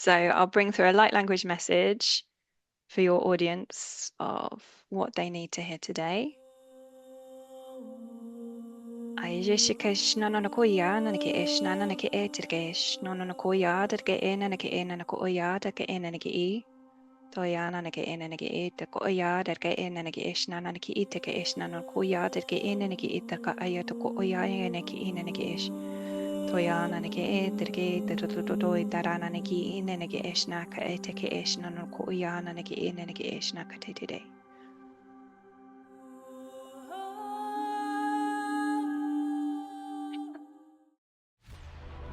So I'll bring through a light language message for your audience of what they need to hear today. Ayeshe Krishna Nanakoya Nanaki Ishna Nanaki Etirgesh Nonokoya Derge Nanaki Nanakoya Derge Nanaki E Toya Nanaki Nanaki E Tekoya Derge Nanaki Ishna Nanaki Iteke Ishna Nokoya Derge Nanaki Itaka Ayatoko Oya Nanaki Nanaki Ish Toya Nanaki Etirge Terotoi Tarana Naki Nanaki Ishna Ka Eteke Ishna Nokoya Nanaki Nanaki Ishna Katete.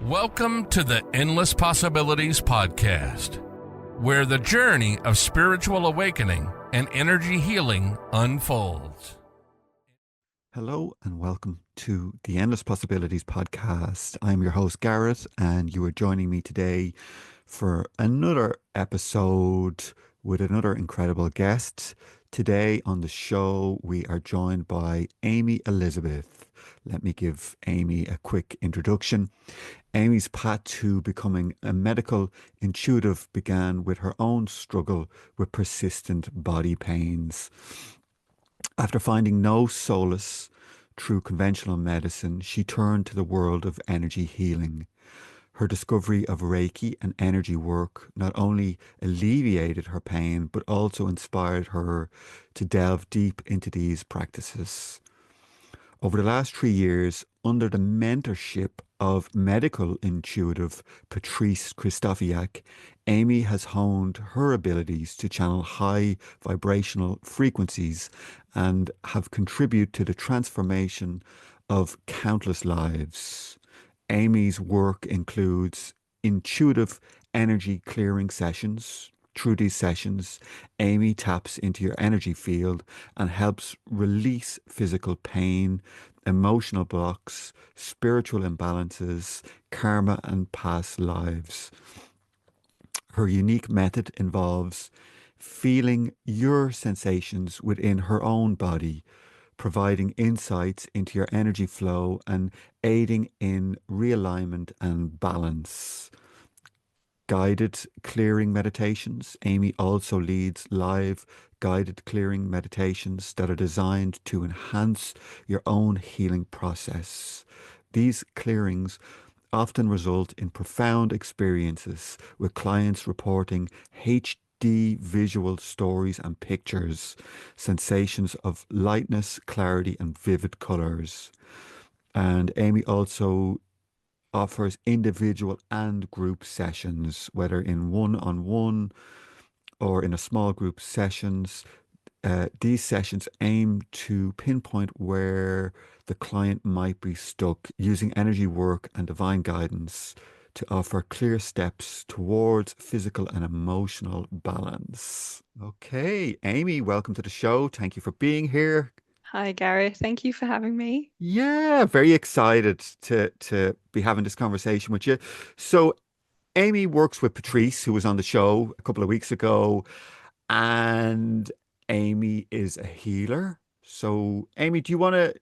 Welcome to the Endless Possibilities Podcast, where the journey of spiritual awakening and energy healing unfolds. Hello and welcome to the Endless Possibilities Podcast. I'm your host, Garrett, and you are joining me today for another episode with another incredible guest. Today on the show, we are joined by Amy Elizabeth. Let me give Amy a quick introduction. Amy's path to becoming a medical intuitive began with her own struggle with persistent body pains. After finding no solace through conventional medicine, she turned to the world of energy healing. Her discovery of Reiki and energy work not only alleviated her pain, but also inspired her to delve deep into these practices. Over the last 3 years, under the mentorship of medical intuitive Patrice Krysztofiak, Amy has honed her abilities to channel high vibrational frequencies and have contributed to the transformation of countless lives. Amy's work includes intuitive energy clearing sessions. Through these sessions, Amy taps into your energy field and helps release physical pain, emotional blocks, spiritual imbalances, karma, and past lives. Her unique method involves feeling your sensations within her own body, providing insights into your energy flow and aiding in realignment and balance. Guided clearing meditations. Amy also leads live guided clearing meditations that are designed to enhance your own healing process. These clearings often result in profound experiences, with clients reporting HD visual stories and pictures, sensations of lightness, clarity, and vivid colors. And Amy also offers individual and group sessions, whether in one-on-one or in a small group sessions. These sessions aim to pinpoint where the client might be stuck, using energy work and divine guidance to offer clear steps towards physical and emotional balance. Okay, Amy, welcome to the show. Thank you for being here. Hi, Gary. Thank you for having me. Yeah, very excited to be having this conversation with you. So Amy works with Patrice, who was on the show a couple of weeks ago, and Amy is a healer. So, Amy, do you want to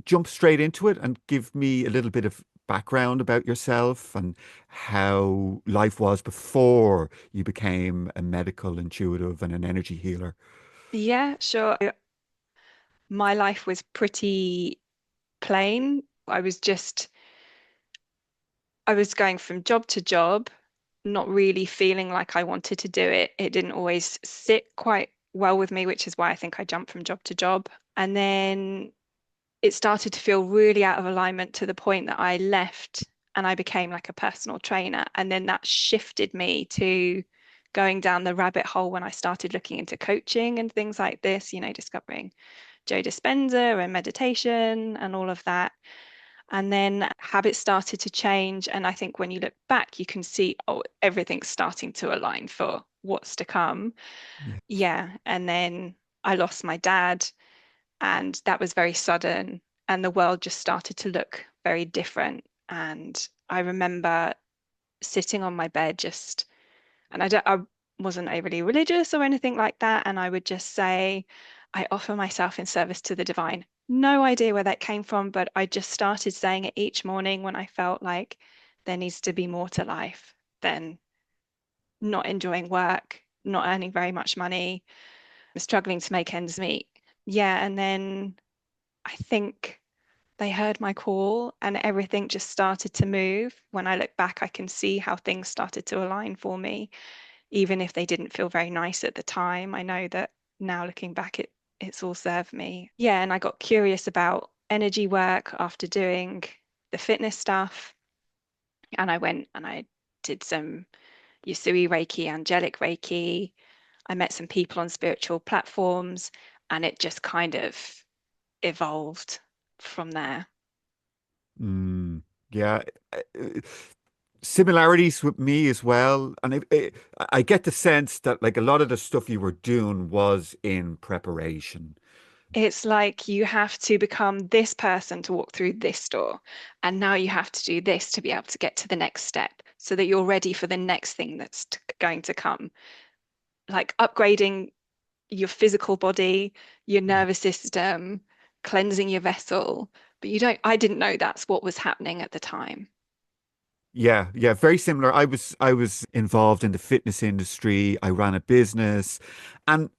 jump straight into it and give me a little bit of background about yourself and how life was before you became a medical intuitive and an energy healer? Yeah, sure. My life was pretty plain. I was going from job to job, not really feeling like I wanted to do it. It didn't always sit quite well with me, which is why I think I jumped from job to job. And then it started to feel really out of alignment to the point that I left and I became like a personal trainer. And then that shifted me to going down the rabbit hole when I started looking into coaching and things like this, discovering Joe Dispenza and meditation and all of that. And then habits started to change. And I think when you look back, you can see, oh, everything's starting to align for what's to come. Yeah. Yeah. And then I lost my dad, and that was very sudden. And the world just started to look very different. And I remember sitting on my bed and I wasn't overly religious or anything like that. And I would just say, I offer myself in service to the divine. No idea where that came from, but I just started saying it each morning when I felt like there needs to be more to life than not enjoying work, not earning very much money, struggling to make ends meet. Yeah, and then I think they heard my call and everything just started to move. When I look back, I can see how things started to align for me, even if they didn't feel very nice at the time. I know that now looking back, it's all served me. Yeah, and I got curious about energy work after doing the fitness stuff. And I went and I did some Yusui Reiki, angelic Reiki. I met some people on spiritual platforms, and it just kind of evolved from there. Yeah. Similarities with me as well. And I get the sense that like a lot of the stuff you were doing was in preparation. It's like you have to become this person to walk through this door. And now you have to do this to be able to get to the next step so that you're ready for the next thing that's going to come. Like upgrading your physical body, your Yeah. nervous system, cleansing your vessel. But I didn't know that's what was happening at the time. Yeah, yeah, very similar. I was involved in the fitness industry. I ran a business, and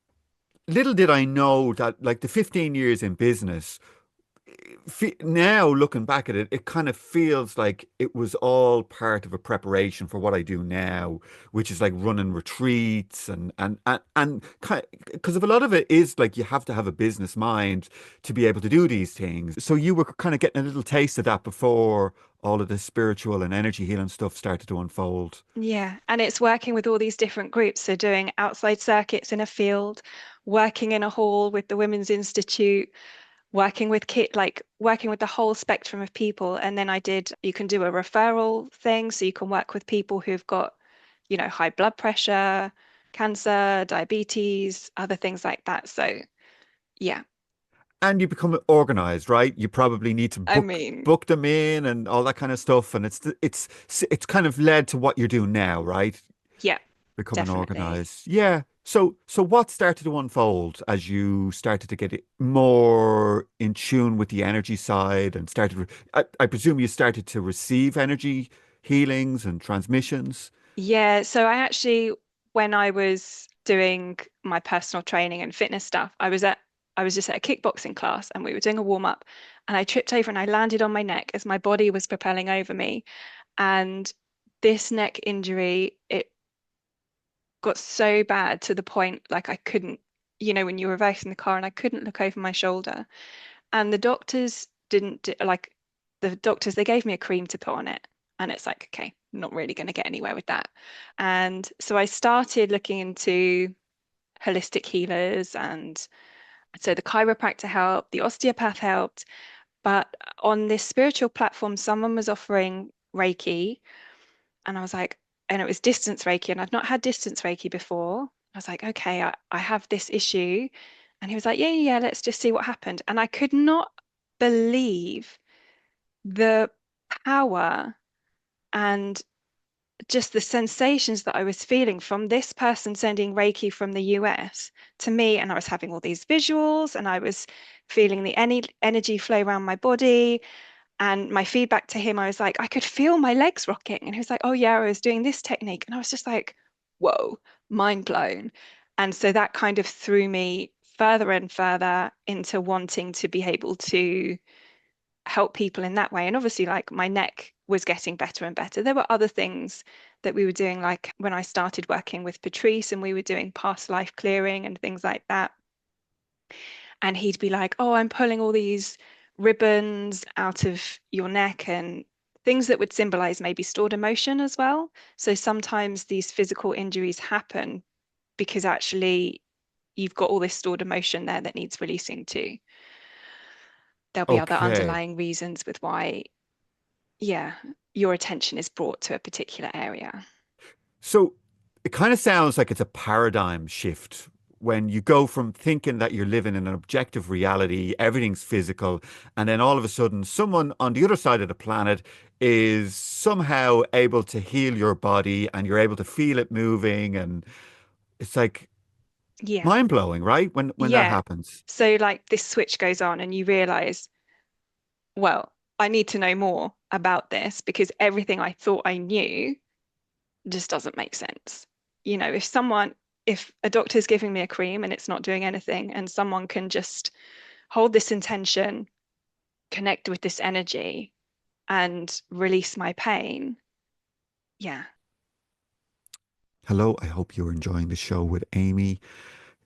little did I know that like the 15 years in business, now looking back at it, it kind of feels like it was all part of a preparation for what I do now, which is like running retreats and because of a lot of it is like you have to have a business mind to be able to do these things. So you were kind of getting a little taste of that before all of the spiritual and energy healing stuff started to unfold. Yeah, and it's working with all these different groups. So doing outside circuits in a field, working in a hall with the Women's Institute, working with like working with the whole spectrum of people. And then you can do a referral thing, so you can work with people who've got, high blood pressure, cancer, diabetes, other things like that. So yeah, And you become organized, right? You probably need to I book mean, book them in and all that kind of stuff. And it's kind of led to what you're doing now, right? yeah, Becoming definitely. organized. Yeah. So what started to unfold as you started to get it more in tune with the energy side and I presume you started to receive energy healings and transmissions. Yeah, so when I was doing my personal training and fitness stuff, I was just at a kickboxing class and we were doing a warm up and I tripped over and I landed on my neck as my body was propelling over me. And this neck injury, it got so bad to the point like I couldn't, when you were reversing the car and I couldn't look over my shoulder. And the doctors didn't do, like the doctors, they gave me a cream to put on it. And it's like, okay, I'm not really going to get anywhere with that. And so I started looking into holistic healers. And so the chiropractor helped, the osteopath helped. But on this spiritual platform, someone was offering Reiki. And I was like, and it was distance Reiki. And I've not had distance Reiki before. I was like, okay, I have this issue. And he was like, yeah, let's just see what happened. And I could not believe the power and just the sensations that I was feeling from this person sending Reiki from the US to me. And I was having all these visuals and I was feeling the energy flow around my body. And my feedback to him, I was like, I could feel my legs rocking. And he was like, oh, yeah, I was doing this technique. And I was just like, whoa, mind blown. And so that kind of threw me further and further into wanting to be able to help people in that way. And obviously, like my neck was getting better and better. There were other things that we were doing, like when I started working with Patrice and we were doing past life clearing and things like that. And he'd be like, oh, I'm pulling all these ribbons out of your neck and things that would symbolize maybe stored emotion as well. So sometimes these physical injuries happen because actually you've got all this stored emotion there that needs releasing too. There'll be other Okay. underlying reasons with why, yeah, your attention is brought to a particular area. So it kind of sounds like it's a paradigm shift when you go from thinking that you're living in an objective reality, everything's physical, and then all of a sudden, someone on the other side of the planet is somehow able to heal your body and you're able to feel it moving. And it's like Yeah. mind blowing, right? When that Yeah. happens. So like this switch goes on and you realize, well, I need to know more about this because everything I thought I knew just doesn't make sense. you know, if a doctor's giving me a cream and it's not doing anything, and someone can just hold this intention, connect with this energy, and release my pain. Yeah. Hello, I hope you're enjoying the show with Amy.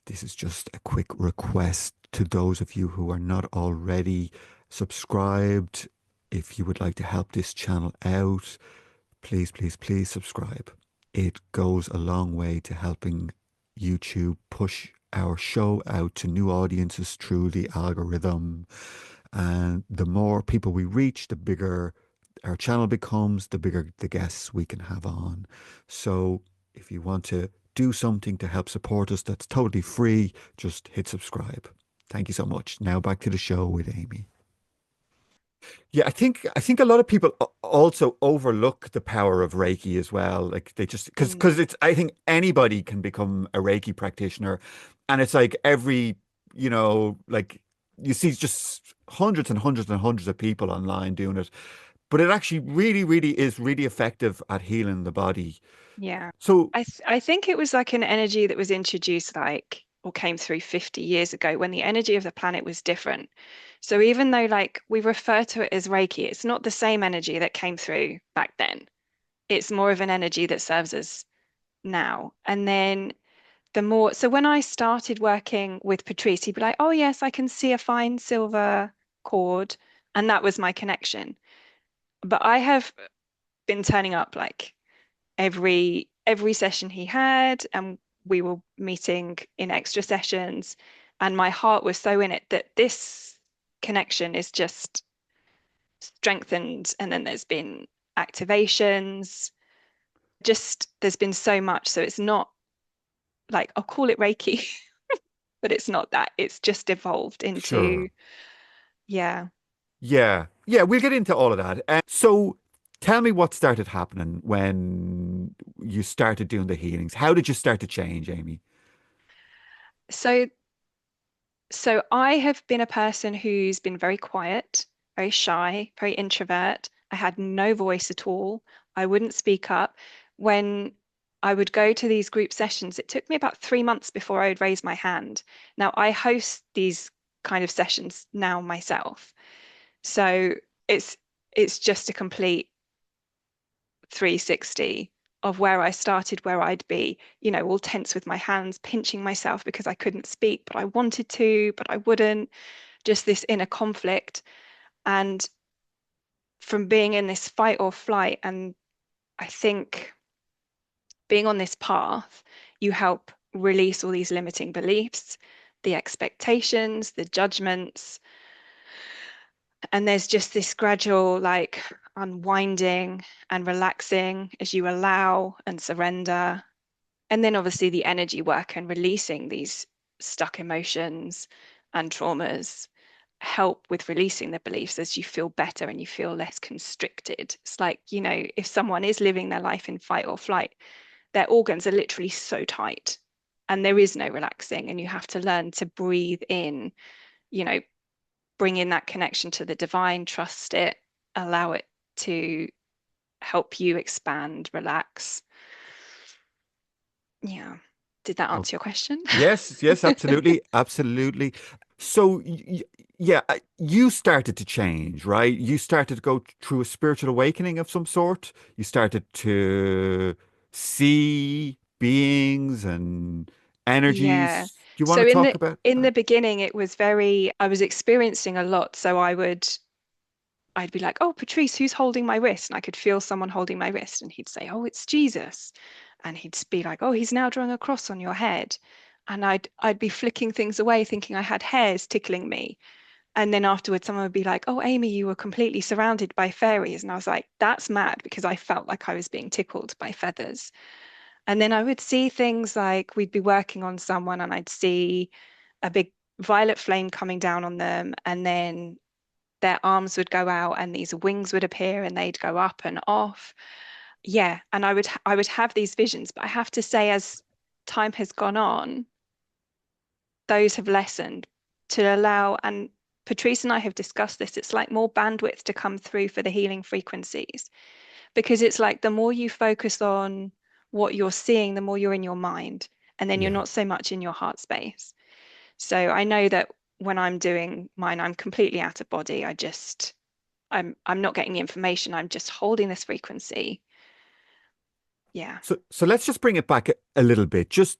This is just a quick request to those of you who are not already subscribed. If you would like to help this channel out, please, please, please subscribe. It goes a long way to helping YouTube push our show out to new audiences through the algorithm. And the more people we reach, the bigger our channel becomes, the bigger the guests we can have on. So if you want to do something to help support us that's totally free, just hit subscribe. Thank you so much. Now back to the show with Amy. Yeah, I think a lot of people also overlook the power of Reiki as well. Like they just because it's I think anybody can become a Reiki practitioner, and it's like every like you see just hundreds and hundreds and hundreds of people online doing it, but it actually really really is really effective at healing the body. Yeah. So I think it was like an energy that was introduced like or came through 50 years ago when the energy of the planet was different. So even though like we refer to it as Reiki, it's not the same energy that came through back then. It's more of an energy that serves us now. And then so when I started working with Patrice, he'd be like, "Oh yes, I can see a fine silver cord," and that was my connection. But I have been turning up like every session he had, and we were meeting in extra sessions, and my heart was so in it that this connection is just strengthened. And then there's been activations, just there's been so much. So it's not like I'll call it Reiki, but it's not that. It's just evolved into, sure. yeah. Yeah. Yeah, we'll get into all of that. So tell me what started happening when you started doing the healings. How did you start to change, Amy? So So I have been a person who's been very quiet, very shy, very introvert. I had no voice at all. I wouldn't speak up. When I would go to these group sessions, it took me about 3 months before I would raise my hand. Now I host these kind of sessions now myself. So it's it's just a complete 360 of where I started, where I'd be, all tense with my hands, pinching myself because I couldn't speak, but I wanted to, but I wouldn't, just this inner conflict. And from being in this fight or flight, and I think being on this path, you help release all these limiting beliefs, the expectations, the judgments. And there's just this gradual like unwinding and relaxing as you allow and surrender. And then obviously the energy work and releasing these stuck emotions and traumas help with releasing the beliefs as you feel better and you feel less constricted. It's like, if someone is living their life in fight or flight, their organs are literally so tight and there is no relaxing, and you have to learn to breathe in, you know, bring in that connection to the divine, trust it, allow it to help you expand, relax. Yeah. Did that Oh, answer your question? yes, yes, absolutely, absolutely. So, yeah, you started to change, right? You started to go through a spiritual awakening of some sort. You started to see beings and Yeah. energies. Do you want So to in talk the about in that? the beginning it was I was experiencing a lot. So I'd be like, "Oh, Patrice, who's holding my wrist?" And I could feel someone holding my wrist, and he'd say, "Oh, it's Jesus." And he'd be like, "Oh, he's now drawing a cross on your head." And I'd be flicking things away, thinking I had hairs tickling me. And then afterwards, someone would be like, "Oh, Amy, you were completely surrounded by fairies." And I was like, "That's mad," because I felt like I was being tickled by feathers. And then I would see things like we'd be working on someone and I'd see a big violet flame coming down on them. And then their arms would go out and these wings would appear and they'd go up and off. Yeah. And I would have these visions, but I have to say, as time has gone on, those have lessened to allow, and Patrice and I have discussed this, it's like more bandwidth to come through for the healing frequencies, because it's like the more you focus on what you're seeing, the more you're in your mind, and then you're Yeah. not so much in your heart space. So I know that when I'm doing mine, I'm completely out of body. I'm not getting the information. I'm just holding this frequency. Yeah. So let's just bring it back a little bit. Just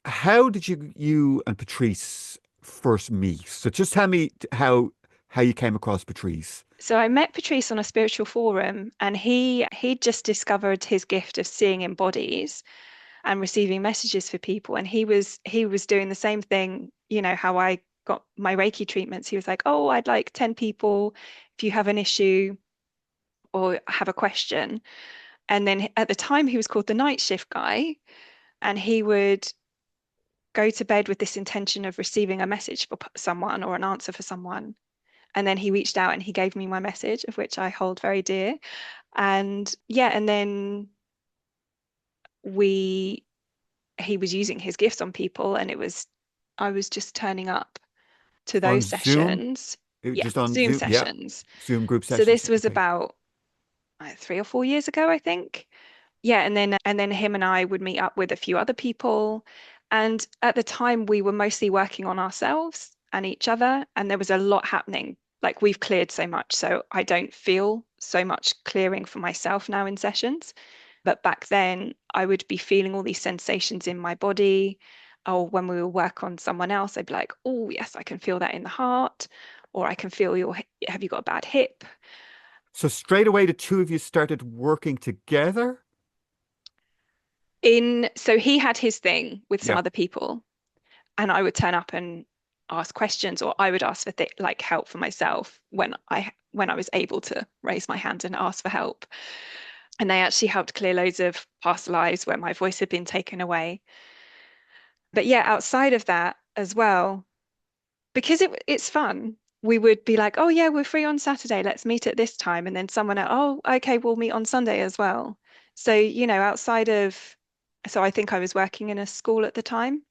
how did you and Patrice first meet? So just tell me how you came across Patrice. So I met Patrice on a spiritual forum, and he just discovered his gift of seeing in bodies and receiving messages for people. And he was doing the same thing, how I got my Reiki treatments. He was like, "Oh, I'd like 10 people if you have an issue or have a question." And then at the time he was called the night shift guy, and he would go to bed with this intention of receiving a message for someone or an answer for someone. And then he reached out and he gave me my message, of which I hold very dear. And yeah, and then we he was using his gifts on people, and I was just turning up to On those Zoom? sessions. Yeah, Just on Zoom Zoom? Yeah. sessions. Zoom group So sessions. this was Okay. about 3 or 4 years ago, I think. Yeah, and then him and I would meet up with a few other people. And at the time we were mostly working on ourselves and each other, and there was a lot happening. Like, we've cleared so much, so I don't feel so much clearing for myself now in sessions. But back then I would be feeling all these sensations in my body. Or when we would work on someone else, I'd be like, "Oh, yes, I can feel that in the heart," or "I can feel have you got a bad hip?" So straight away the two of you started working together? So he had his thing with some Yeah. other people, and I would turn up and ask questions, or I would ask for like help for myself when I was able to raise my hand and ask for help. And they actually helped clear loads of past lives where my voice had been taken away. But yeah, outside of that as well, because it's fun, we would be like, "Oh yeah, we're free on Saturday, let's meet at this time." And then someone, "Oh, okay, we'll meet on Sunday as well." So, outside of, so I think I was working in a school at the time.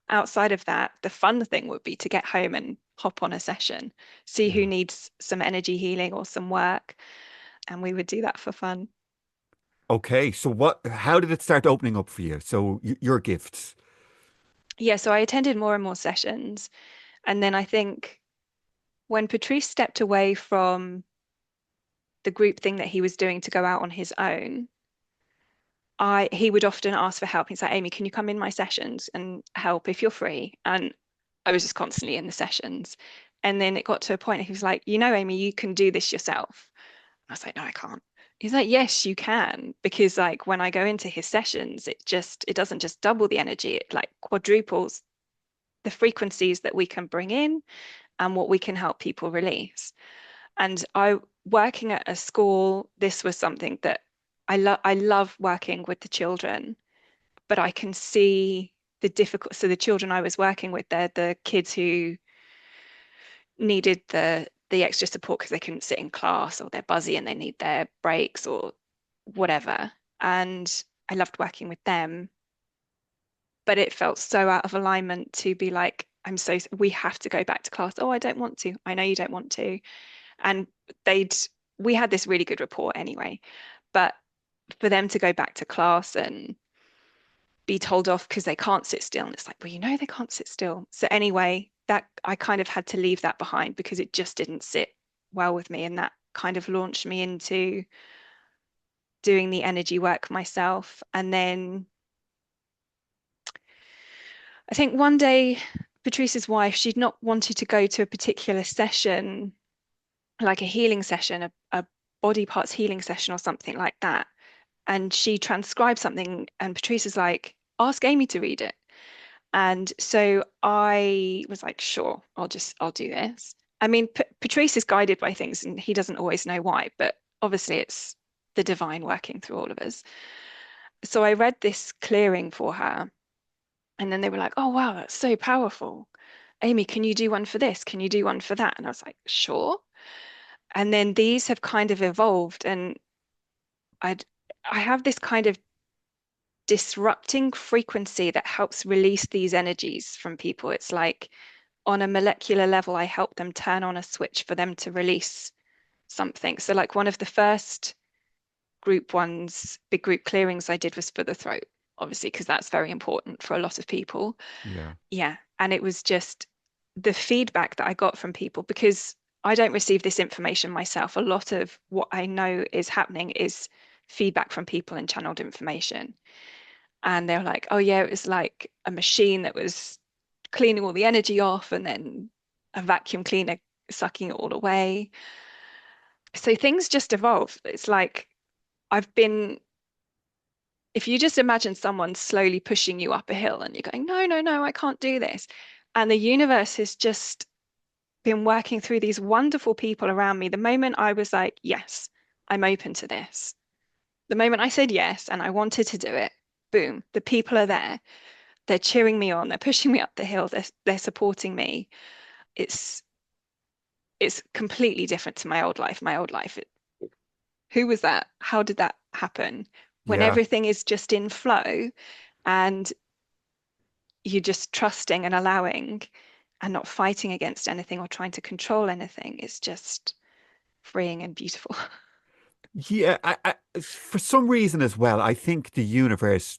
Outside of that, the fun thing would be to get home and hop on a session, see who Yeah. needs some energy healing or some work, and we would do that for fun. Okay. So how did it start opening up for you? So your gifts. Yeah, so I attended more and more sessions, and then I think when Patrice stepped away from the group thing that he was doing to go out on his own, he would often ask for help. He's like, "Amy, can you come in my sessions and help if you're free?" And I was just constantly in the sessions. And then it got to a point, he was like, "Amy, you can do this yourself." I was like, "No, I can't." He's like, "Yes, you can." Because like when I go into his sessions, it doesn't just double the energy, it like quadruples the frequencies that we can bring in and what we can help people release. And working at a school, this was something that I love working with the children, but I can see the difficult. So the children I was working with, they're the kids who needed the extra support because they couldn't sit in class, or they're buzzy and they need their breaks or whatever. And I loved working with them, but it felt so out of alignment to be like, we have to go back to class. "Oh, I don't want to." "I know you don't want to." And they'd, we had this really good rapport anyway, but for them to go back to class and be told off because they can't sit still, and it's like, well, they can't sit still. So anyway, that I kind of had to leave that behind because it just didn't sit well with me, and that kind of launched me into doing the energy work myself. And then I think one day Patrice's wife, she'd not wanted to go to a particular session, like a healing session, a body parts healing session or something like that. And she transcribed something, and Patrice is like, "Ask Amy to read it." And so I was like, "Sure, I'll do this." I mean, Patrice is guided by things and he doesn't always know why, but obviously it's the divine working through all of us. So I read this clearing for her, and then they were like, "Oh, wow, that's so powerful. Amy, can you do one for this? Can you do one for that?" And I was like, "Sure." And then these have kind of evolved, and I'd, I have this kind of disrupting frequency that helps release these energies from people. It's like on a molecular level, I help them turn on a switch for them to release something. So like one of the first group ones, big group clearings I did was for the throat, obviously, because that's very important for a lot of people. Yeah. Yeah. And it was just the feedback that I got from people, because I don't receive this information myself. A lot of what I know is happening is feedback from people and channeled information. And they're like, oh, yeah, it was like a machine that was cleaning all the energy off and then a vacuum cleaner sucking it all away. So things just evolve. It's like I've been, if you just imagine someone slowly pushing you up a hill and you're going, no, no, no, I can't do this. And the universe has just been working through these wonderful people around me. The moment I was like, yes, I'm open to this. The moment I said yes and I wanted to do it, boom, the people are there. They're cheering me on. They're pushing me up the hill. They're supporting me. It's it's completely different to my old life. My old life, who was that? How did that happen? When Yeah. everything is just in flow and you're just trusting and allowing and not fighting against anything or trying to control anything, it's just freeing and beautiful. Yeah, for some reason as well, I think the universe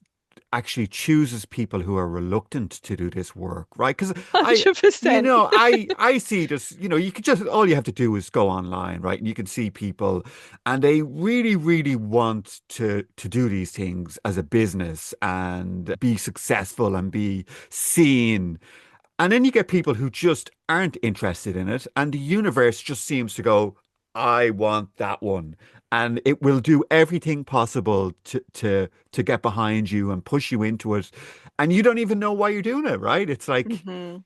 actually chooses people who are reluctant to do this work, right? Because I, 100%. I see this, you could just, all you have to do is go online, right? And you can see people and they really, really want to do these things as a business and be successful and be seen. And then you get people who just aren't interested in it, and the universe just seems to go, I want that one. And it will do everything possible to get behind you and push you into it. And you don't even know why you're doing it, right? It's like, Hmm.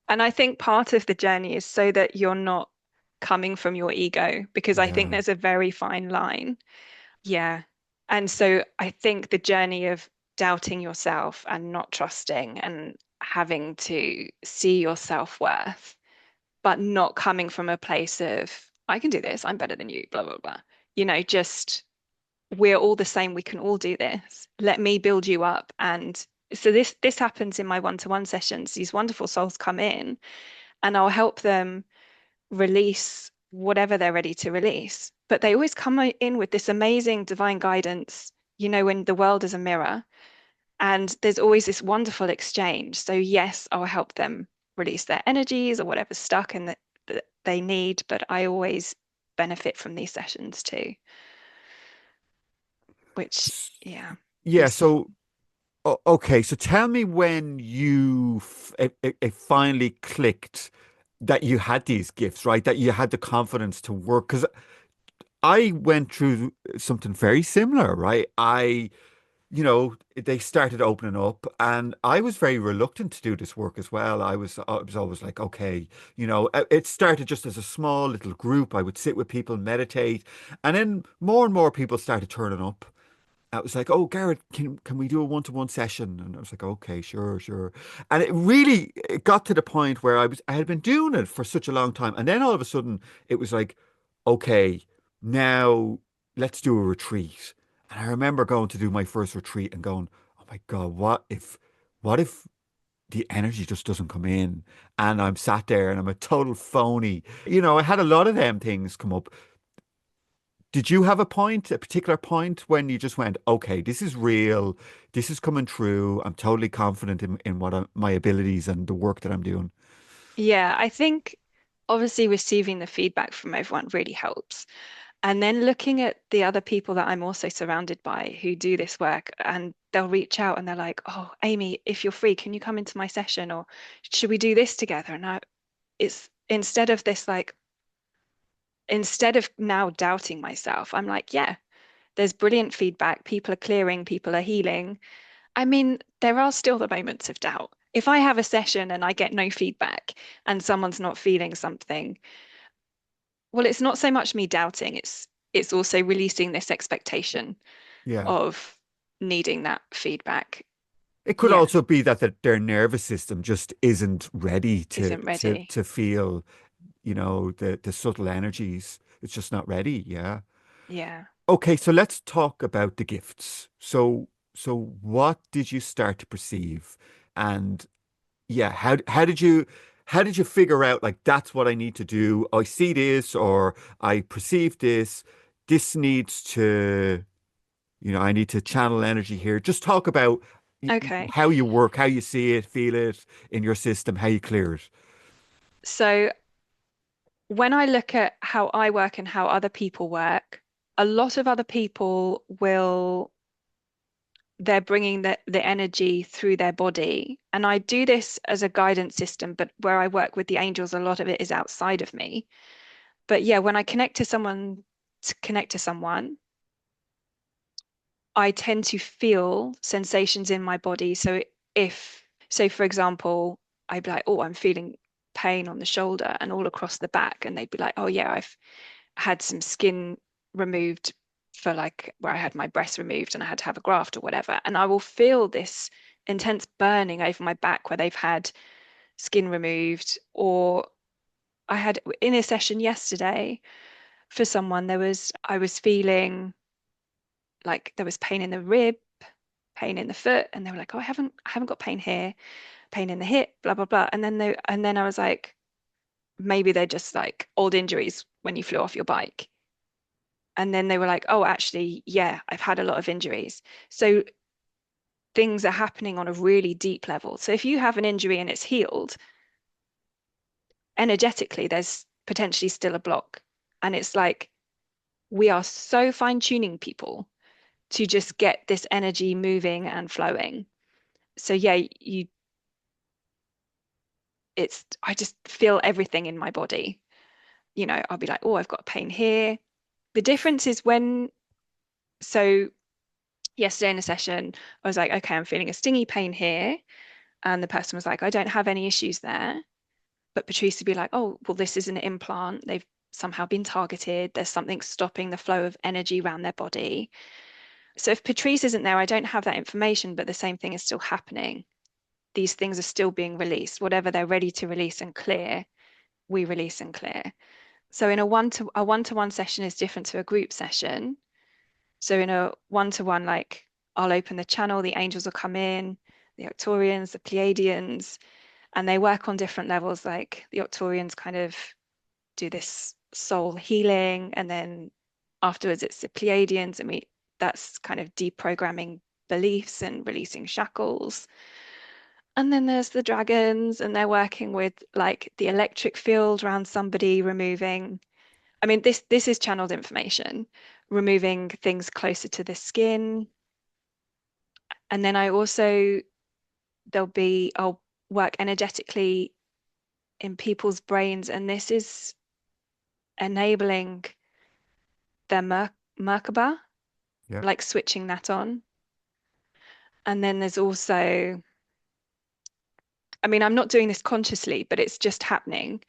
And I think part of the journey is so that you're not coming from your ego, because I think yeah, there's a very fine line. Yeah. And so I think the journey of doubting yourself and not trusting and having to see your self-worth, but not coming from a place of, I can do this, I'm better than you, blah, blah, blah. Just we're all the same, we can all do this. Let me build you up. And so this happens in my one-to-one sessions. These wonderful souls come in and I'll help them release whatever they're ready to release. But they always come in with this amazing divine guidance, when the world is a mirror, and there's always this wonderful exchange. So, yes, I'll help them release their energies or whatever's stuck and that they need, but I always benefit from these sessions too, which, yeah, yeah. is So, okay. So tell me when it finally clicked that you had these gifts, right? That you had the confidence to work. Because I went through something very similar, right? They started opening up and I was very reluctant to do this work as well. I was always like, okay, it started just as a small little group. I would sit with people, meditate, and then more and more people started turning up. I was like, oh, Garrett, can we do a one-to-one session? And I was like, okay, sure, sure. And it got to the point where I had been doing it for such a long time. And then all of a sudden it was like, okay, now let's do a retreat. And I remember going to do my first retreat and going, oh my God, what if the energy just doesn't come in and I'm sat there and I'm a total phony? I had a lot of them things come up. Did you have a particular point when you just went, okay, this is real, this is coming true, I'm totally confident in my abilities and the work that I'm doing? Yeah, I think obviously receiving the feedback from everyone really helps. And then looking at the other people that I'm also surrounded by who do this work, and they'll reach out and they're like, oh, Amy, if you're free, can you come into my session? Or should we do this together? And it's instead of now doubting myself, I'm like, yeah, there's brilliant feedback. People are clearing, people are healing. I mean, there are still the moments of doubt. If I have a session and I get no feedback and someone's not feeling something, well, it's not so much me doubting, it's also releasing this expectation Yeah. of needing that feedback. It could Yeah, also be that their nervous system just isn't ready to isn't to ready. to feel, the subtle energies. It's just not ready. Yeah. Yeah. Okay, so let's talk about the gifts. So what did you start to perceive? And yeah, how did you figure out like that's what I need to do? I see this or I perceive this. this needs to, I need to channel energy here. Just talk about Okay. how you work, how you see it, feel it in your system, how you clear it. So when I look at how I work and how other people work, a lot of other people they're bringing the energy through their body. And I do this as a guidance system, but where I work with the angels, a lot of it is outside of me. But yeah, when I connect to someone, I tend to feel sensations in my body. So for example, I'd be like, oh, I'm feeling pain on the shoulder and all across the back. And they'd be like, oh yeah, I've had some skin removed for like where I had my breast removed and I had to have a graft or whatever. And I will feel this intense burning over my back where they've had skin removed. Or I had in a session yesterday for someone, I was feeling like there was pain in the rib, pain in the foot, and they were like, oh, I haven't got pain here, pain in the hip, blah, blah, blah. And then I was like, maybe they're just like old injuries when you flew off your bike. And then they were like, oh, actually, yeah, I've had a lot of injuries. So things are happening on a really deep level. So if you have an injury and it's healed, energetically, there's potentially still a block. And it's like, we are so fine-tuning people to just get this energy moving and flowing. So yeah, I just feel everything in my body. I'll be like, oh, I've got pain here. The difference is so yesterday in a session, I was like, okay, I'm feeling a stingy pain here. And the person was like, I don't have any issues there. But Patrice would be like, oh, well, this is an implant. They've somehow been targeted. There's something stopping the flow of energy around their body. So if Patrice isn't there, I don't have that information, but the same thing is still happening. These things are still being released. Whatever they're ready to release and clear, we release and clear. So in a one-to-one session is different to a group session. So in a one-to-one, like I'll open the channel, the angels will come in, the Arcturians, the Pleiadians, and they work on different levels. Like the Arcturians kind of do this soul healing, and then afterwards it's the Pleiadians, and that's kind of deprogramming beliefs and releasing shackles. And then there's the dragons, and they're working with like the electric field around somebody, removing, I mean, this is channeled information, removing things closer to the skin. And then I'll work energetically in people's brains, and this is enabling their Merkaba, Yeah. like switching that on. And then there's also, I mean, I'm not doing this consciously, but it's just happening.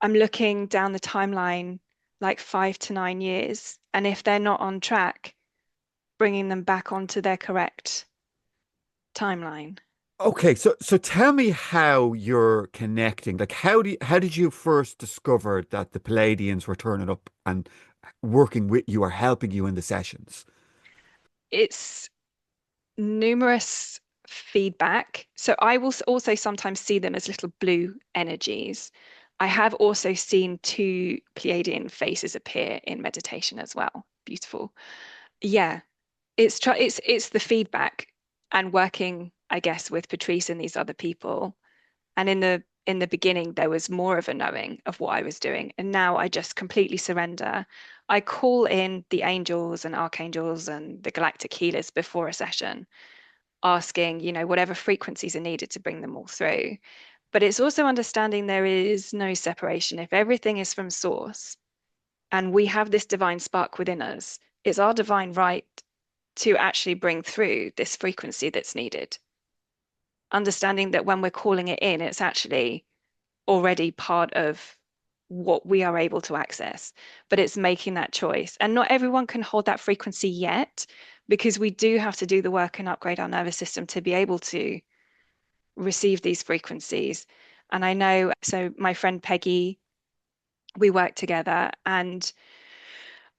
I'm looking down the timeline like 5 to 9 years, and if they're not on track, bringing them back onto their correct timeline. Okay, so tell me how you're connecting. Like, how did you first discover that the Palladians were turning up and working with you or helping you in the sessions? It's numerous feedback. So I will also sometimes see them as little blue energies. I have also seen two Pleiadian faces appear in meditation as well. Beautiful. Yeah, it's the feedback and working, I guess, with Patrice and these other people. And in the beginning, there was more of a knowing of what I was doing. And now I just completely surrender. I call in the angels and archangels and the galactic healers before a session, asking, whatever frequencies are needed to bring them all through. But it's also understanding there is no separation. If everything is from source and we have this divine spark within us, it's our divine right to actually bring through this frequency that's needed. Understanding that when we're calling it in, it's actually already part of what we are able to access, but it's making that choice. And not everyone can hold that frequency yet, because we do have to do the work and upgrade our nervous system to be able to receive these frequencies. And I know, so my friend Peggy, we worked together, and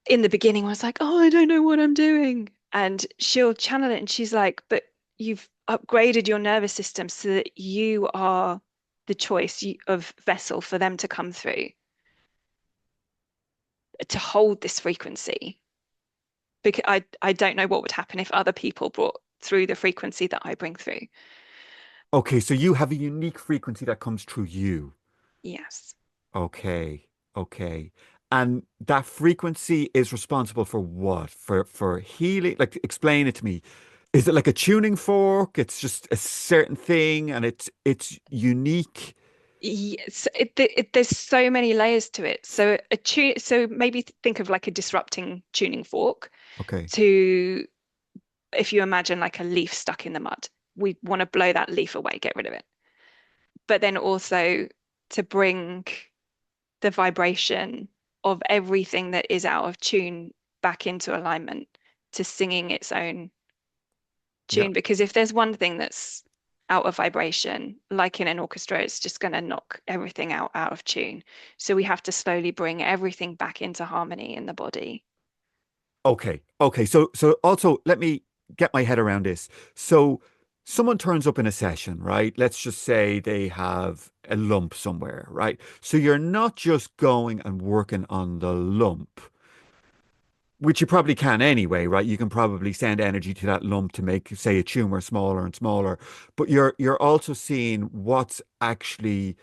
in the beginning I was like, oh, I don't know what I'm doing. And she'll channel it and she's like, but you've upgraded your nervous system so that you are the choice of vessel for them to come through. to hold this frequency, because I don't know what would happen if other people brought through the frequency that I bring through. Okay, so you have a unique frequency that comes through you. Yes. Okay, okay. And that frequency is responsible for what? For healing? Like, explain it to me. Is it like a tuning fork? It's just a certain thing and it's unique. Yes, there's so many layers to it. So maybe think of like a disrupting tuning fork Okay. to, if you imagine like a leaf stuck in the mud, we want to blow that leaf away, get rid of it. But then also to bring the vibration of everything that is out of tune back into alignment, to singing its own Yeah. tune. Because if there's one thing that's out of vibration, like in an orchestra, it's just going to knock everything out of tune. So we have to slowly bring everything back into harmony in the body. Okay. Okay. So also let me get my head around this. So someone turns up in a session, right? Let's just say they have a lump somewhere, right? So you're not just going and working on the lump, which you probably can anyway, right? You can probably send energy to that lump to make, say, a tumor smaller and smaller. But you're also seeing what's actually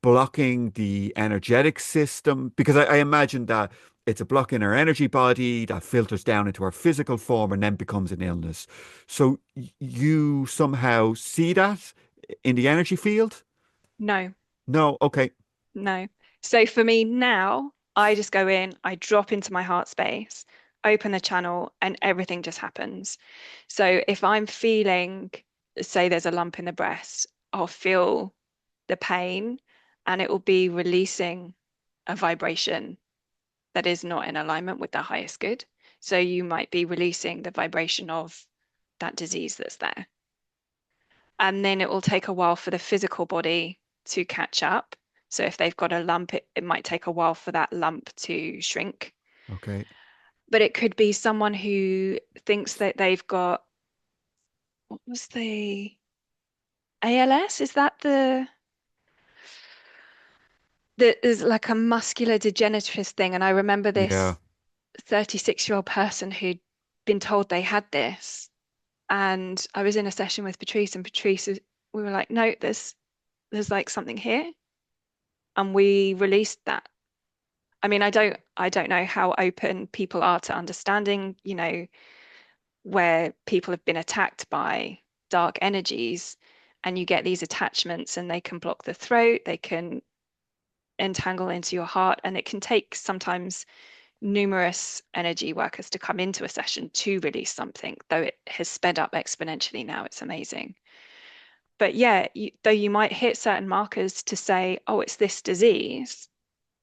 blocking the energetic system, because I imagine that it's a block in our energy body that filters down into our physical form and then becomes an illness. So you somehow see that in the energy field? No, No, okay, no. So for me now, I just go in, I drop into my heart space, open the channel, and everything just happens. So if I'm feeling, say there's a lump in the breast, I'll feel the pain and it will be releasing a vibration that is not in alignment with the highest good. So you might be releasing the vibration of that disease that's there. And then it will take a while for the physical body to catch up. So if they've got a lump, it might take a while for that lump to shrink. okay. But it could be someone who thinks that they've got, what was the ALS? Is that there's like a muscular degenerative thing? And I remember Yeah. this 36-year-old person who'd been told they had this. And I was in a session with Patrice, and we were like, no, there's like something here. And we released that. I mean, I don't know how open people are to understanding, where people have been attacked by dark energies, and you get these attachments and they can block the throat, they can entangle into your heart, and it can take sometimes numerous energy workers to come into a session to release something, though it has sped up exponentially now. It's amazing. But yeah, though you might hit certain markers to say, oh, it's this disease,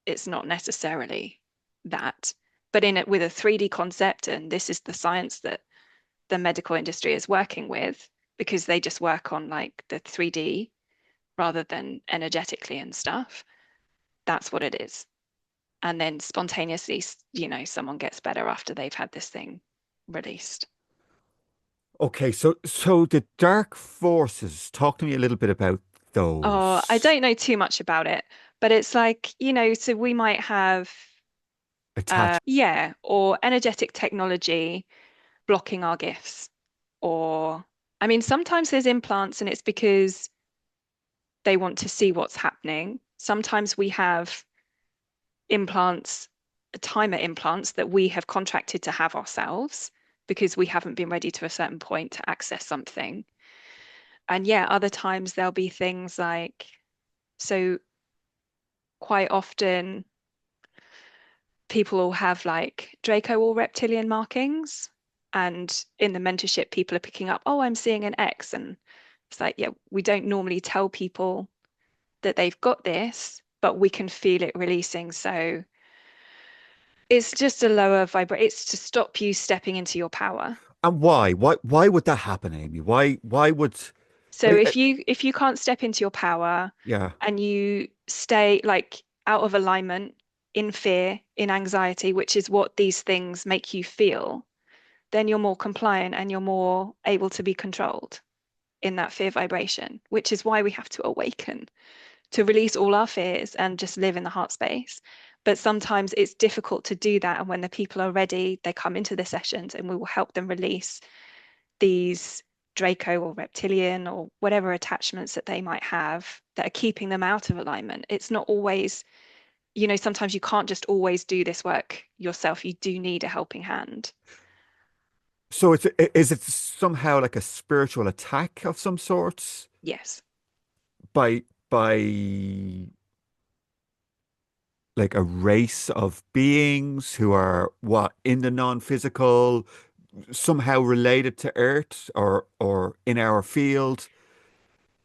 it's not necessarily that. But in it with a 3D concept, and this is the science that the medical industry is working with, because they just work on like the 3D rather than energetically and stuff. That's what it is. And then spontaneously, someone gets better after they've had this thing released. Okay, so the dark forces, talk to me a little bit about Oh, I those don't know too much about it, but it's like, so we might have, attached. yeah, or energetic technology blocking our gifts. Or, I mean, sometimes there's implants and it's because they want to see what's happening. Sometimes we have implants, timer implants that we have contracted to have ourselves because we haven't been ready to a certain point to access something. And yeah, other times there'll be things like, so quite often people will have like Draco or reptilian markings. And in the mentorship, people are picking up, oh, I'm seeing an X. And it's like, yeah, we don't normally tell people that they've got this, but we can feel it releasing. So it's just a lower vibration. It's to stop you stepping into your power. And why? Why would that happen, Amy? Why would So like if you can't step into your power yeah. and you stay like out of alignment, in fear, in anxiety, which is what these things make you feel, then you're more compliant and you're more able to be controlled in that fear vibration, which is why we have to awaken to release all our fears and just live in the heart space. But sometimes it's difficult to do that. And when the people are ready, they come into the sessions and we will help them release these Draco or reptilian or whatever attachments that they might have that are keeping them out of alignment. It's not always, sometimes you can't just always do this work yourself. You do need a helping hand. So is it somehow like a spiritual attack of some sorts Yes. by like a race of beings who are what in the non-physical, somehow related to Earth or in our field?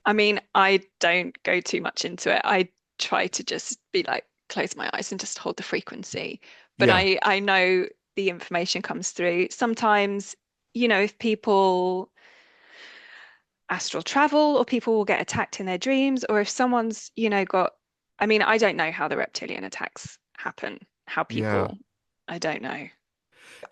I mean, I don't go too much into it. I try to just be like, close my eyes and just hold the frequency. But Yeah, I know the information comes through. Sometimes, if people astral travel or people will get attacked in their dreams, or if someone's, I mean, I don't know how the reptilian attacks happen, how yeah. people, I don't know.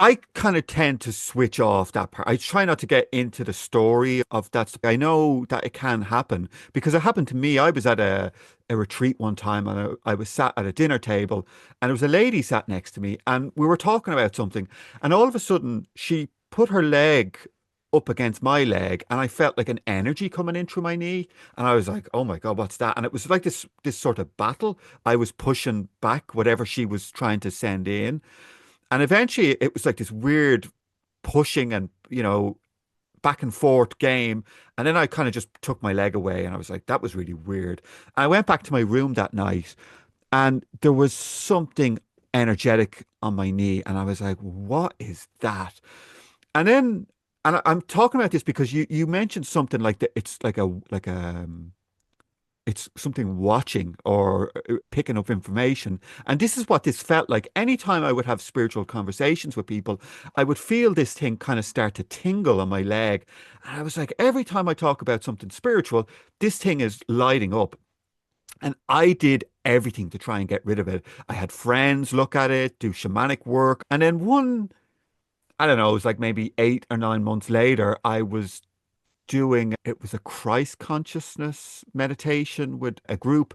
I kind of tend to switch off that part. I try not to get into the story of that. I know that it can happen because it happened to me. I was at a retreat one time and I was sat at a dinner table and there was a lady sat next to me and we were talking about something. And all of a sudden, she put her leg up against my leg and I felt like an energy coming in through my knee. And I was like, oh my God, what's that? And it was like this sort of battle. I was pushing back whatever she was trying to send in. And eventually it was like this weird pushing and, back and forth game. And then I kind of just took my leg away and I was like, that was really weird. And I went back to my room that night and there was something energetic on my knee. And I was like, what is that? And then, I'm talking about this because you mentioned something like that. It's it's something watching or picking up information. And this is what this felt like. Anytime I would have spiritual conversations with people, I would feel this thing kind of start to tingle on my leg. And I was like, every time I talk about something spiritual, this thing is lighting up. And I did everything to try and get rid of it. I had friends look at it, do shamanic work. And then I don't know, it was like maybe 8 or 9 months later, I was doing it was a Christ consciousness meditation with a group.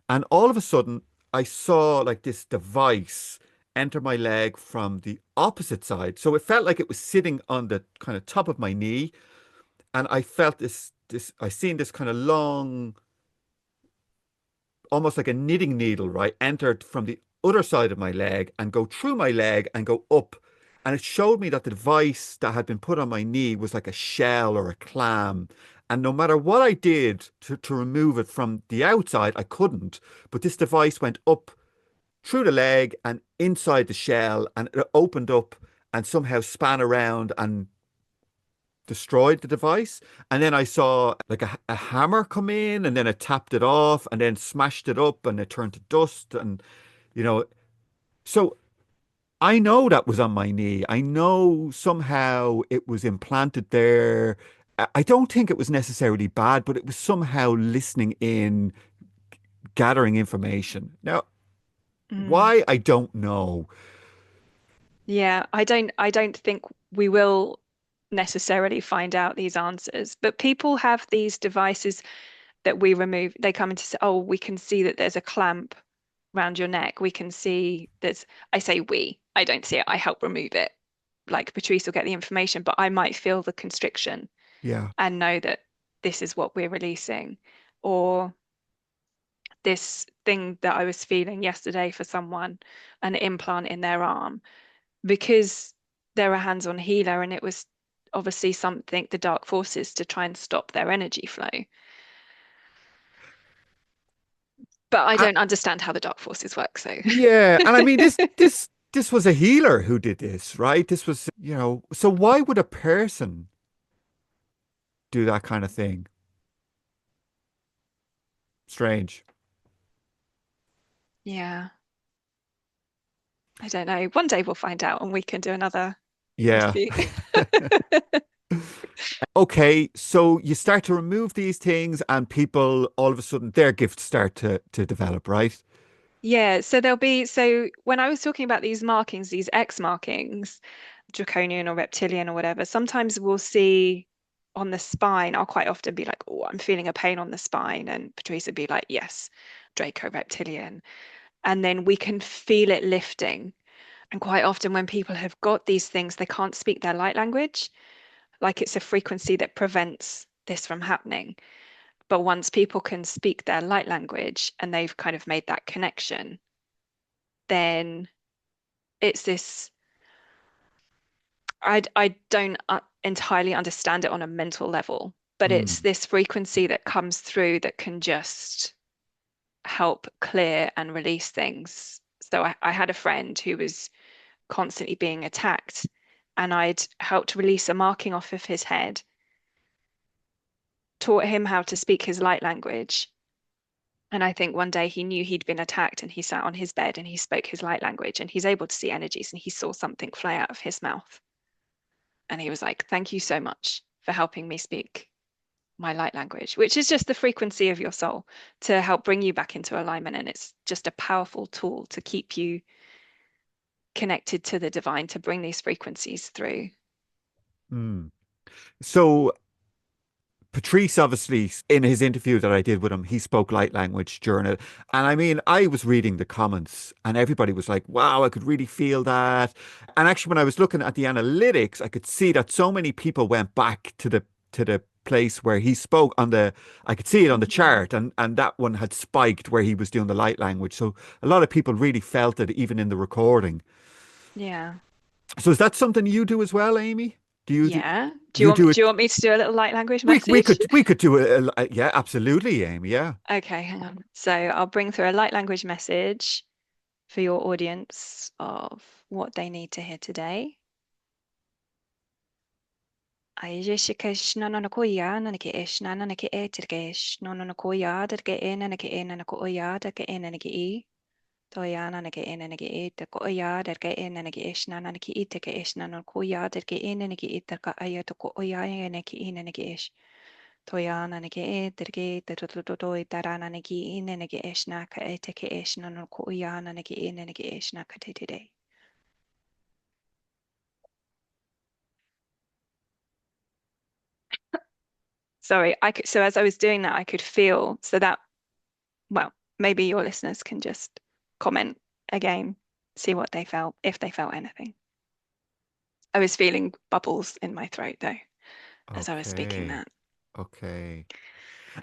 And all of a sudden, I saw like this device enter my leg from the opposite side. So it felt like it was sitting on the kind of top of my knee. And I felt I seen this kind of long, almost like a knitting needle, right, entered from the other side of my leg and go through my leg and go up. And it showed me that the device that had been put on my knee was like a shell or a clam. And no matter what I did to remove it from the outside, I couldn't. But this device went up through the leg and inside the shell, and it opened up and somehow span around and destroyed the device. And then I saw like a hammer come in and then it tapped it off and then smashed it up and it turned to dust. And, you know, so I know that was on my knee. I know somehow it was implanted there. I don't think it was necessarily bad, but it was somehow listening in, gathering information. Now, Mm. why? I don't know. Yeah, I don't think we will necessarily find out these answers, but people have these devices that we remove. They come into say, oh, we can see that there's a clamp around your neck. We can see there's, I say we, I don't see it, I help remove it. Like Patrice will get the information, but I might feel the constriction Yeah. and know that this is what we're releasing. Or this thing that I was feeling yesterday for someone, an implant in their arm, because they're a hands-on healer and it was obviously something, the dark forces, to try and stop their energy flow. But I I, don't understand how the dark forces work, so yeah. And I mean, this was a healer who did this, right? This was, so why would a person do that kind of thing? Strange. yeah, I don't know. One day we'll find out and we can do another Yeah. interview. Okay, so you start to remove these things and people all of a sudden their gifts start to develop, right? Yeah, so there'll be, so when I was talking about these markings, these X markings, draconian or reptilian or whatever, sometimes we'll see on the spine. I'll quite often be like, oh, I'm feeling a pain on the spine. And Patrice would be like, yes, Draco reptilian. and then we can feel it lifting. And quite often when people have got these things, they can't speak their light language, like it's a frequency that prevents this from happening. But once people can speak their light language and they've kind of made that connection, then it's this, I don't entirely understand it on a mental level, but it's Mm. this frequency that comes through that can just help clear and release things. So I had a friend who was constantly being attacked, and I'd helped release a marking off of his head, taught him how to speak his light language. And I think one day he knew he'd been attacked, and he sat on his bed and he spoke his light language, and he's able to see energies, and he saw something fly out of his mouth. And he was like, "Thank you so much for helping me speak my light language," which is just the frequency of your soul to help bring you back into alignment. And it's just a powerful tool to keep you connected to the divine, to bring these frequencies through. Mm. So Patrice, obviously, in his interview that I did with him, he spoke light language during it. And I mean, I was reading the comments and everybody was like, wow, I could really feel that. And actually, when I was looking at the analytics, I could see that so many people went back to the place where he spoke on the, I could see it on the Mhm. chart, and that one had spiked where he was doing the light language. So a lot of people really felt it even in the recording. Yeah. So is that something you do as well, Amy? Yeah. You do Do it? you want me to do a little light language message? We could do yeah, absolutely, Amy. Yeah. Okay, hang on. So I'll bring through a light language message for your audience of what they need to hear today. Aijishikesh nananakoya nanake nanake etirkesh nananakoya derke nanake nanakoya derke nanake toya nanake nanake etirkoya derke nanake nanake itike nanakoya derke nanake itirka ayatokoya nanake nanake toya nanake etirke terutoi tarananake nanake naka etike nanakoya nanake naka today. Sorry, so as I was doing that, I could feel, so that, well, maybe your listeners can just comment again, see what they felt, if they felt anything. I was feeling bubbles in my throat though, as I was speaking Okay. that. Okay.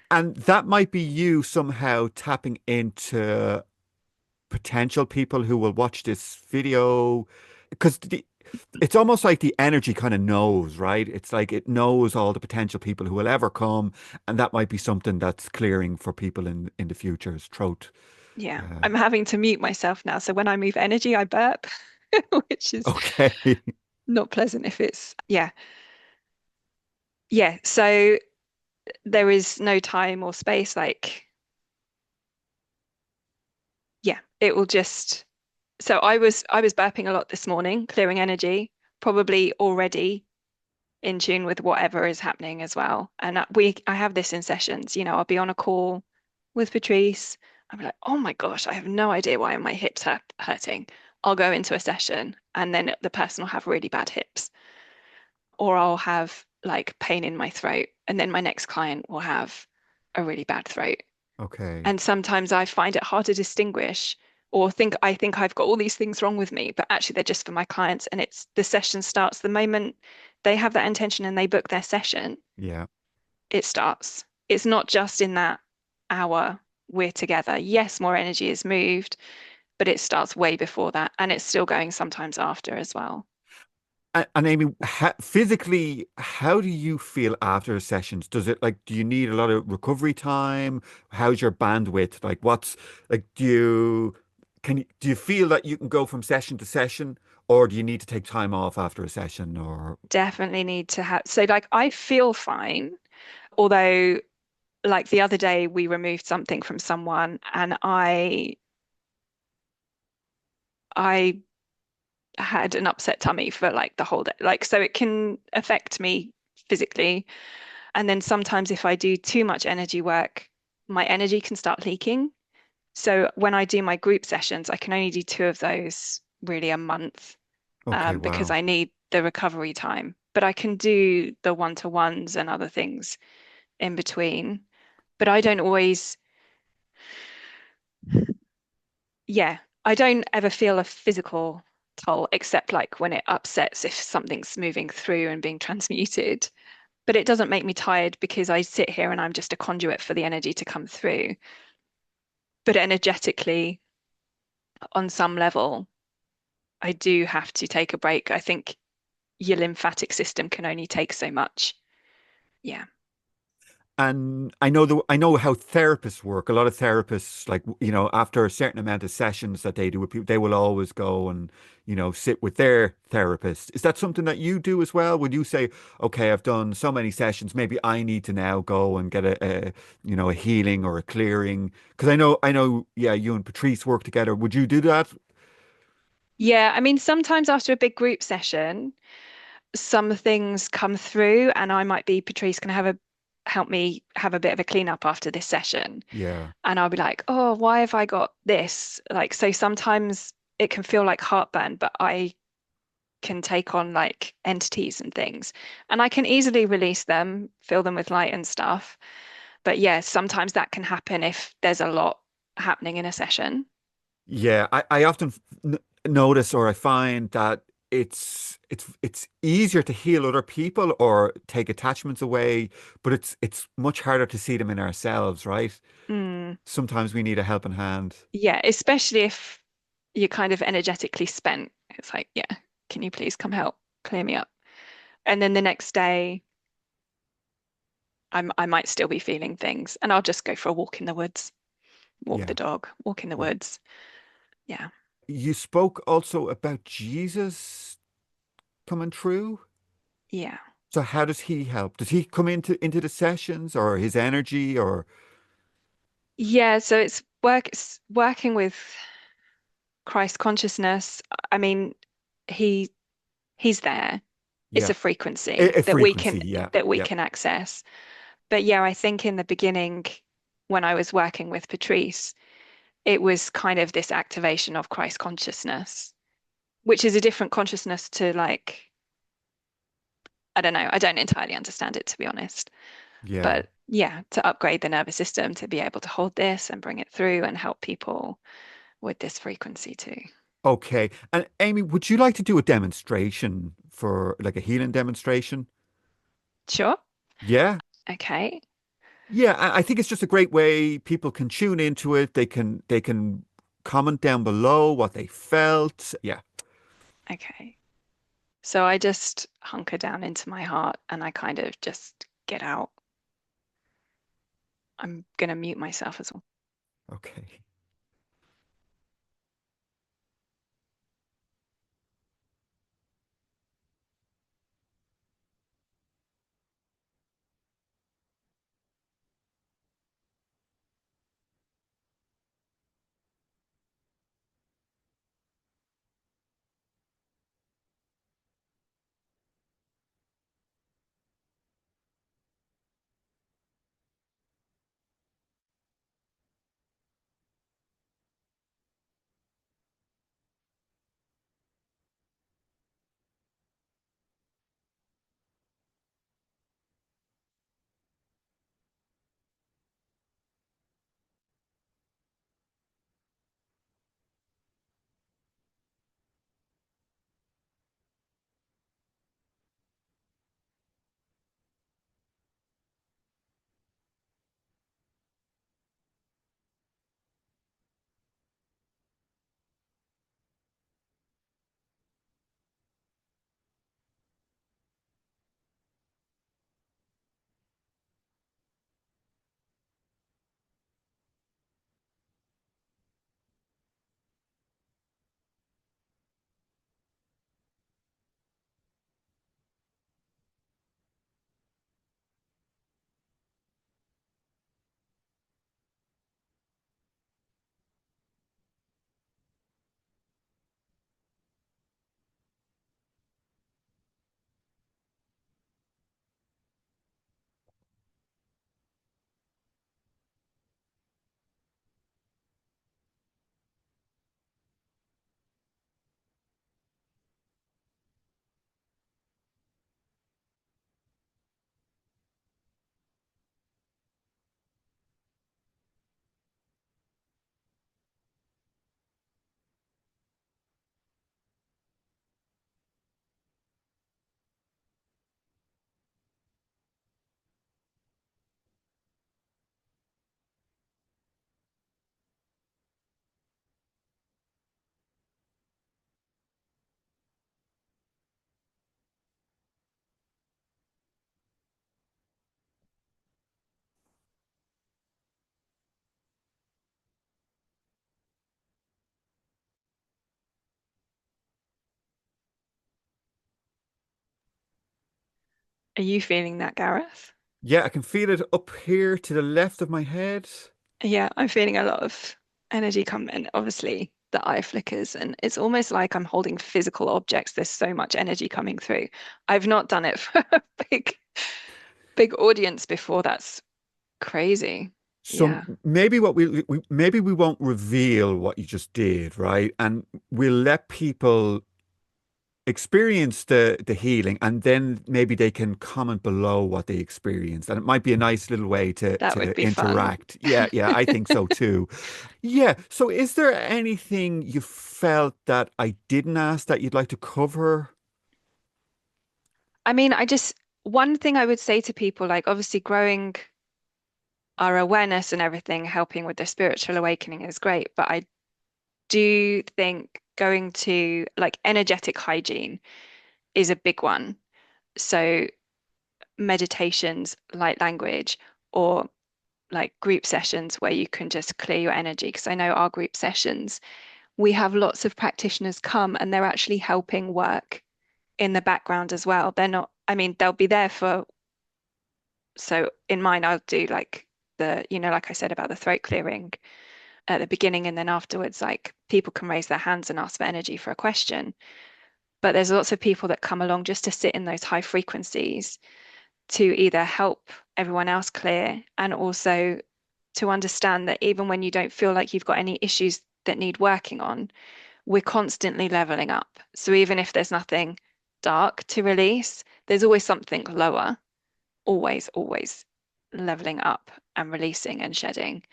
And that might be you somehow tapping into potential people who will watch this video, because it's almost like the energy kind of knows, right? It's like it knows all the potential people who will ever come, and that might be something that's clearing for people in the future's throat. Yeah, Uh, I'm having to mute myself now. So when I move energy, I burp, which is okay. not pleasant if it's, yeah. Yeah, so there is no time or space, like, yeah, it will just, so I was burping a lot this morning, clearing energy, probably already in tune with whatever is happening as well. And I have this in sessions, I'll be on a call with Patrice. I'm like, oh my gosh, I have no idea why my hips are hurting. I'll go into a session and then the person will have really bad hips, or I'll have like pain in my throat. And then my next client will have a really bad throat. Okay. And sometimes I find it hard to distinguish, or I think I've got all these things wrong with me, but actually they're just for my clients. And it's the session starts the moment they have that intention and they book their session, Yeah. it starts. It's not just in that hour we're together. Yes, more energy is moved, but it starts way before that. And it's still going sometimes after as well. And Amy, physically, how do you feel after sessions? Does it like, do you need a lot of recovery time? How's your bandwidth? Like, what's like, do you feel that you can go from session to session, or do you need to take time off after a session? Or Definitely need to have, so like I feel fine, although like the other day we removed something from someone and I had an upset tummy for like the whole day. Like, so it can affect me physically. And then sometimes if I do too much energy work, my energy can start leaking. So when I do my group sessions, I can only do 2 of those really a month, okay, because wow, I need the recovery time. But I can do the one-to-ones and other things in between. But I don't always, yeah, I don't ever feel a physical toll except like when it upsets if something's moving through and being transmuted. But it doesn't make me tired because I sit here and I'm just a conduit for the energy to come through. But energetically, on some level, I do have to take a break. I think your lymphatic system can only take so much. Yeah. And I know how therapists work. A lot of therapists, like, after a certain amount of sessions that they do with people, they will always go and, sit with their therapist. Is that something that you do as well? Would you say, okay, I've done so many sessions, maybe I need to now go and get a healing or a clearing? Because yeah, you and Patrice work together. Would you do that? Yeah, I mean, sometimes after a big group session, some things come through and I might be, Patrice, can have a help me have a bit of a cleanup after this session. Yeah. And I'll be like, oh, why have I got this? Like, so sometimes it can feel like heartburn, but I can take on like entities and things. And I can easily release them, fill them with light and stuff. But yeah, sometimes that can happen if there's a lot happening in a session. Yeah, I often notice, or I find that it's easier to heal other people or take attachments away, but it's much harder to see them in ourselves, right? Mm, Sometimes we need a helping hand. yeah, especially if you're kind of energetically spent. It's like, yeah, can you please come help clear me up? And then the next day, I might still be feeling things, and I'll just go for a walk in the woods, walk the Yeah, dog, walk in the yeah. woods. Yeah. You spoke also about Jesus coming true. Yeah. So how does he help? Does he come into the sessions, or his energy, or Yeah, so it's working with Christ consciousness. I mean, he he's there. It's yeah, a frequency a frequency? Yeah, that we yeah, can access. But yeah, I think in the beginning, when I was working with Patrice, it was kind of this activation of Christ consciousness, which is a different consciousness to like, I don't know, I don't entirely understand it to be honest. yeah. But yeah, to upgrade the nervous system to be able to hold this and bring it through and help people with this frequency too. Okay. And Amy, would you like to do a demonstration for like a healing demonstration? Sure. Yeah. Okay. Yeah, I think it's just a great way people can tune into it. They can comment down below what they felt. Yeah. Okay. So I just hunker down into my heart and I kind of just get out. I'm going to mute myself as well. Okay. Are you feeling that, Gareth? Yeah, I can feel it up here to the left of my head. Yeah, I'm feeling a lot of energy come in. Obviously, the eye flickers, and it's almost like I'm holding physical objects. There's so much energy coming through. I've not done it for a big audience before. That's crazy. So Yeah, maybe what maybe we won't reveal what you just did, right? And we'll let people experience the healing, and then maybe they can comment below what they experienced, and it might be a nice little way that would to be fun. interact. Yeah, I think so too. Yeah. So is there anything you felt that I didn't ask that you'd like to cover? I mean, one thing I would say to people, like obviously growing our awareness and everything, helping with their spiritual awakening is great, but I do think going to like energetic hygiene is a big one. So meditations, light language, or like group sessions where you can just clear your energy. Because I know our group sessions, we have lots of practitioners come and they're actually helping work in the background as well. They're not, I mean, they'll be there for, so in mine, I'll do like like I said about the throat clearing at the beginning, and then afterwards, like people can raise their hands and ask for energy for a question. But there's lots of people that come along just to sit in those high frequencies to either help everyone else clear and also to understand that even when you don't feel like you've got any issues that need working on, we're constantly leveling up. So even if there's nothing dark to release, there's always something lower, always leveling up and releasing and shedding.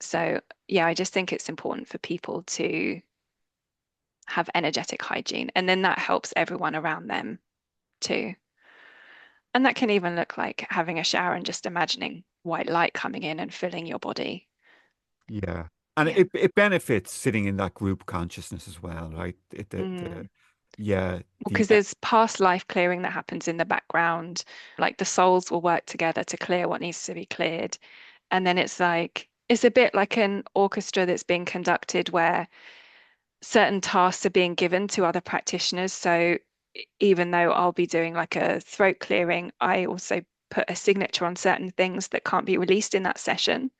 So yeah, I just think it's important for people to have energetic hygiene, and then that helps everyone around them too. And that can even look like having a shower and just imagining white light coming in and filling your body. Yeah. And Yeah. it benefits sitting in that group consciousness as well, right? Mm. Yeah, Because there's past life clearing that happens in the background. Like the souls will work together to clear what needs to be cleared. And then it's like, it's a bit like an orchestra that's being conducted where certain tasks are being given to other practitioners. So even though I'll be doing like a throat clearing, I also put a signature on certain things that can't be released in that session,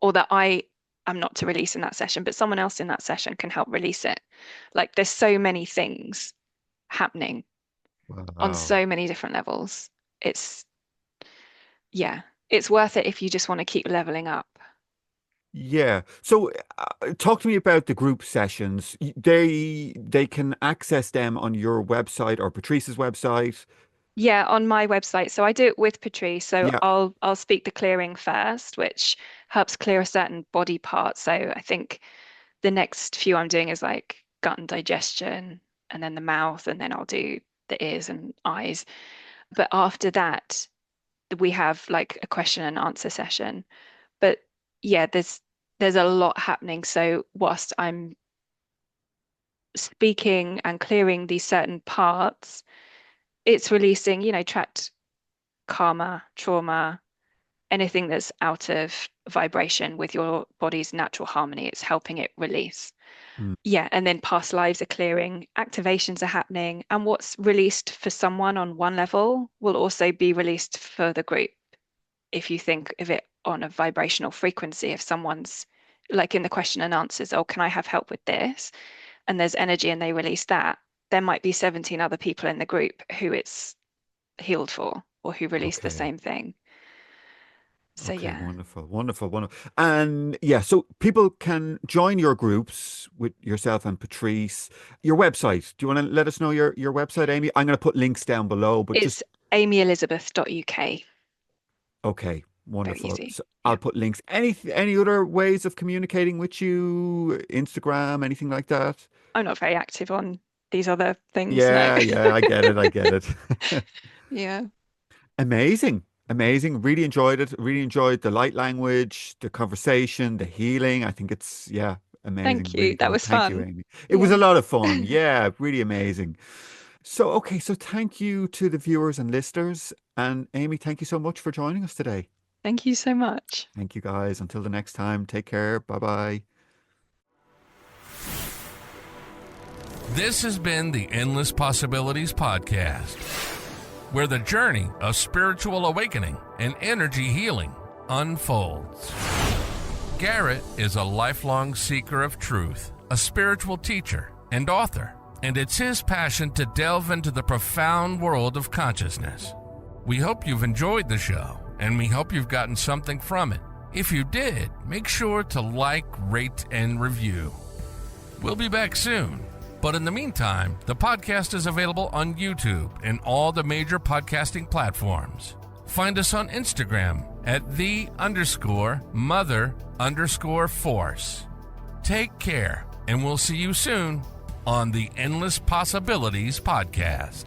or that I am not to release in that session, but someone else in that session can help release it. Like there's so many things happening on wow. so many different levels. It's, yeah, it's worth it if you just want to keep leveling up. Yeah. So talk to me about the group sessions. They can access them on your website or Patrice's website. Yeah, on my website. So I do it with Patrice. So Yeah. I'll speak the clearing first, which helps clear a certain body part. So I think the next few I'm doing is like gut and digestion, and then the mouth, and then I'll do the ears and eyes. But after that, we have like a question and answer session. But yeah, there's a lot happening. So whilst I'm speaking and clearing these certain parts, it's releasing, trapped karma, trauma, anything that's out of vibration with your body's natural harmony. It's helping it release. Mm, Yeah, and then past lives are clearing, activations are happening, and what's released for someone on one level will also be released for the group. If you think of it on a vibrational frequency, if someone's like in the question and answers, oh, can I have help with this? And there's energy and they release that, there might be 17 other people in the group who it's healed for or who released the okay. same thing. So Okay, yeah, wonderful, wonderful, wonderful. And yeah, so people can join your groups with yourself and Patrice. Your website. Do you want to let us know your website, Amy? I'm going to put links down below, but just it's amyelizabeth.uk. okay, Very wonderful. easy. So Yeah. I'll put links. Any other ways of communicating with you? Instagram, anything like that? I'm not very active on these other things. No. Yeah, I get it. I get it. Yeah. Amazing. Amazing. Really enjoyed it. Really enjoyed the light language, the conversation, the healing. I think it's, yeah, amazing. Thank you. Really That good. was Thank you, fun. Amy. It was Yeah. a lot of fun. Yeah, really amazing. So, okay. So, thank you to the viewers and listeners. And Amy, thank you so much for joining us today. Thank you so much. Thank you, guys. Until the next time, take care. Bye bye. This has been the Endless Possibilities Podcast. where the journey of spiritual awakening and energy healing unfolds. Garrett is a lifelong seeker of truth, a spiritual teacher and author, and it's his passion to delve into the profound world of consciousness. We hope you've enjoyed the show, and we hope you've gotten something from it. If you did, make sure to like, rate, and review. We'll be back soon, but in the meantime, the podcast is available on YouTube and all the major podcasting platforms. Find us on Instagram at _mother_force. Take care, and we'll see you soon on the Endless Possibilities Podcast.